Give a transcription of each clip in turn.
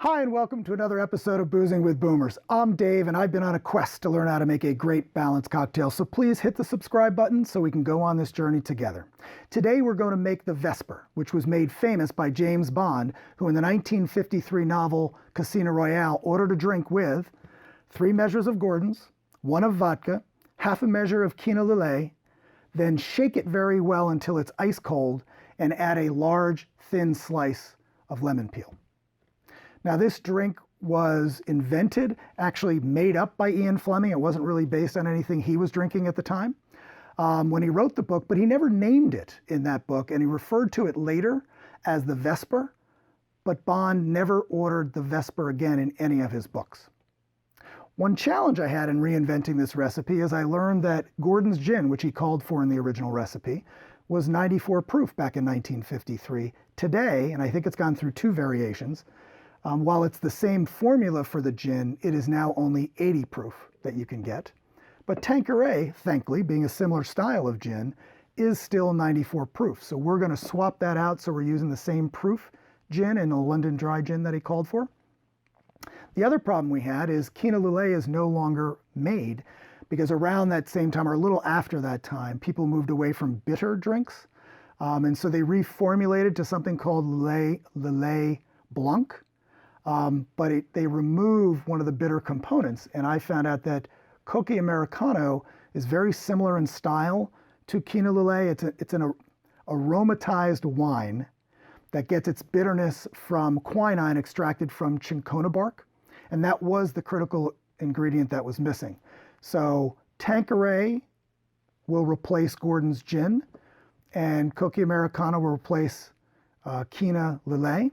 Hi, and welcome to another episode of Boozing with Boomers. I'm Dave, and I've been on a quest to learn how to make a great balanced cocktail, so please hit the subscribe button so we can go on this journey together. Today we're going to make the Vesper, which was made famous by James Bond, who in the 1953 novel Casino Royale ordered a drink with 3 measures of Gordon's, 1 of vodka, half a measure of Kina Lillet, then shake it very well until it's ice cold, and add a large, thin slice of lemon peel. Now, this drink was invented, actually made up by Ian Fleming. It wasn't really based on anything he was drinking at the time when he wrote the book, but he never named it in that book, and he referred to it later as the Vesper, but Bond never ordered the Vesper again in any of his books. One challenge I had in reinventing this recipe is I learned that Gordon's gin, which he called for in the original recipe, was 94 proof back in 1953. Today, and I think it's gone through 2 variations, while it's the same formula for the gin, it is now only 80 proof that you can get. But Tanqueray, thankfully, being a similar style of gin, is still 94 proof. So we're going to swap that out so we're using the same proof gin in the London dry gin that he called for. The other problem we had is Kina Lillet is no longer made because around that same time, or a little after that time, people moved away from bitter drinks. And so they reformulated to something called Lillet Blanc. But they remove one of the bitter components, and I found out that Cocchi Americano is very similar in style to Kina Lillet. It's an aromatized wine that gets its bitterness from quinine extracted from cinchona bark, and that was the critical ingredient that was missing. So Tanqueray will replace Gordon's gin, and Cocchi Americano will replace Kina Lillet.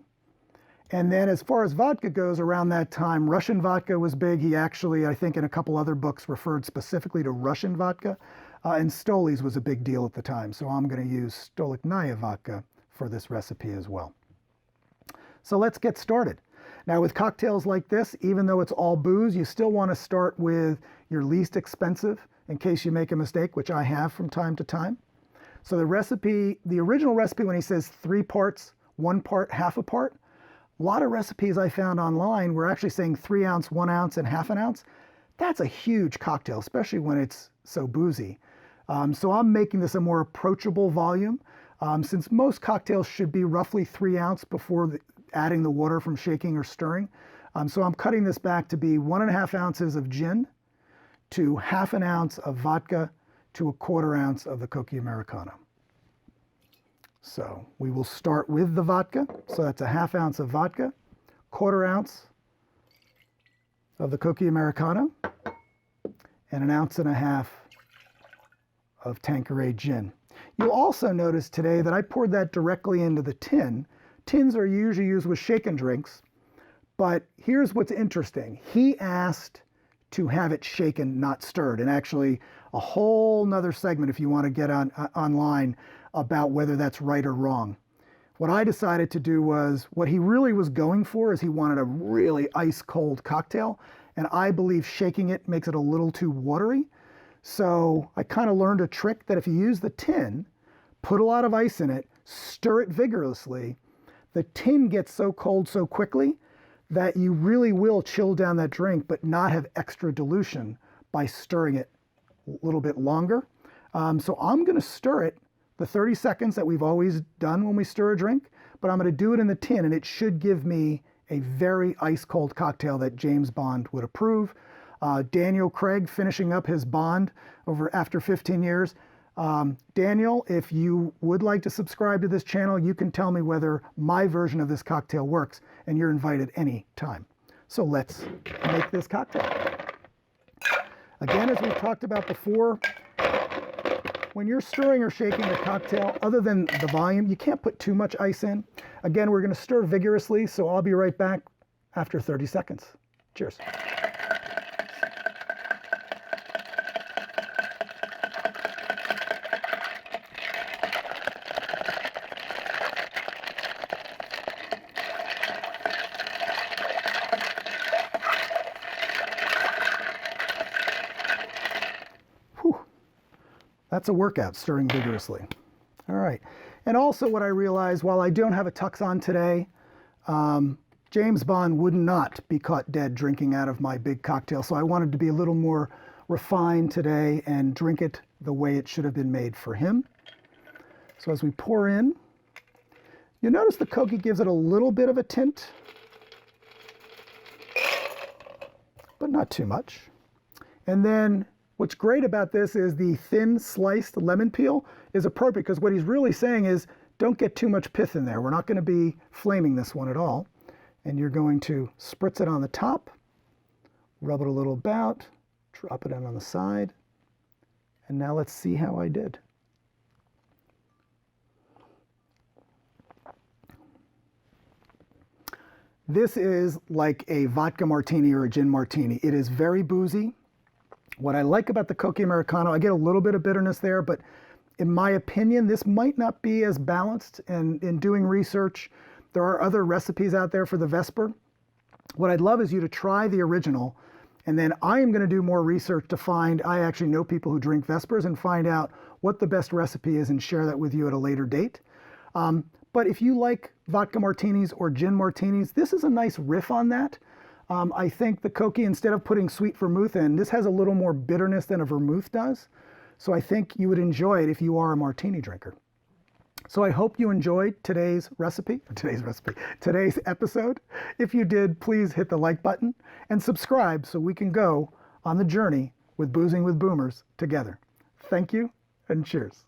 And then as far as vodka goes, around that time, Russian vodka was big. He actually, I think in a couple other books, referred specifically to Russian vodka. And Stoli's was a big deal at the time. So I'm going to use Stolichnaya vodka for this recipe as well. So let's get started. Now with cocktails like this, even though it's all booze, you still want to start with your least expensive in case you make a mistake, which I have from time to time. So the recipe, the original recipe, when he says 3 parts, 1 part, half a part, a lot of recipes I found online were actually saying 3 ounce, 1 ounce, and half an ounce. That's a huge cocktail, especially when it's so boozy. So I'm making this a more approachable volume. Since most cocktails should be roughly 3 ounce before adding the water from shaking or stirring. So I'm cutting this back to be 1.5 ounces of gin to half an ounce of vodka to 1/4 ounce of the Cocchi Americano. So we will start with the vodka. So that's 1/2 ounce of vodka, 1/4 ounce of the Cocchi Americano, and 1.5 ounces of Tanqueray Gin. You'll also notice today that I poured that directly into the tin. Tins are usually used with shaken drinks, but here's what's interesting. He asked to have it shaken, not stirred, and actually a whole nother segment if you want to get online about whether that's right or wrong. What I decided to do was, what he really was going for is he wanted a really ice cold cocktail, and I believe shaking it makes it a little too watery. So I kind of learned a trick that if you use the tin, put a lot of ice in it, stir it vigorously, the tin gets so cold so quickly that you really will chill down that drink but not have extra dilution by stirring it a little bit longer. So I'm going to stir it the 30 seconds that we've always done when we stir a drink, but I'm going to do it in the tin, and it should give me a very ice cold cocktail that James Bond would approve. Daniel Craig finishing up his Bond after 15 years. Daniel, if you would like to subscribe to this channel, you can tell me whether my version of this cocktail works, and you're invited any time. So let's make this cocktail. Again, as we've talked about before, when you're stirring or shaking a cocktail, other than the volume, you can't put too much ice in. Again, we're going to stir vigorously, so I'll be right back after 30 seconds. Cheers. That's a workout, stirring vigorously. All right. And also what I realized, while I don't have a tux on today, James Bond would not be caught dead drinking out of my big cocktail, so I wanted to be a little more refined today and drink it the way it should have been made for him. So as we pour in, you notice the Cocchi gives it a little bit of a tint, but not too much. And then what's great about this is the thin sliced lemon peel is appropriate, because what he's really saying is don't get too much pith in there. We're not going to be flaming this one at all. And you're going to spritz it on the top, rub it a little about, drop it in on the side, and now let's see how I did. This is like a vodka martini or a gin martini. It is very boozy. What I like about the Cocchi Americano, I get a little bit of bitterness there, but in my opinion, this might not be as balanced. And in doing research, there are other recipes out there for the Vesper. What I'd love is you to try the original, and then I am going to do more research to find, I actually know people who drink Vespers, and find out what the best recipe is and share that with you at a later date. But if you like vodka martinis or gin martinis, this is a nice riff on that. I think the Cocchi, instead of putting sweet vermouth in, this has a little more bitterness than a vermouth does. So I think you would enjoy it if you are a martini drinker. So I hope you enjoyed today's episode. If you did, please hit the like button and subscribe so we can go on the journey with Boozing with Boomers together. Thank you and cheers.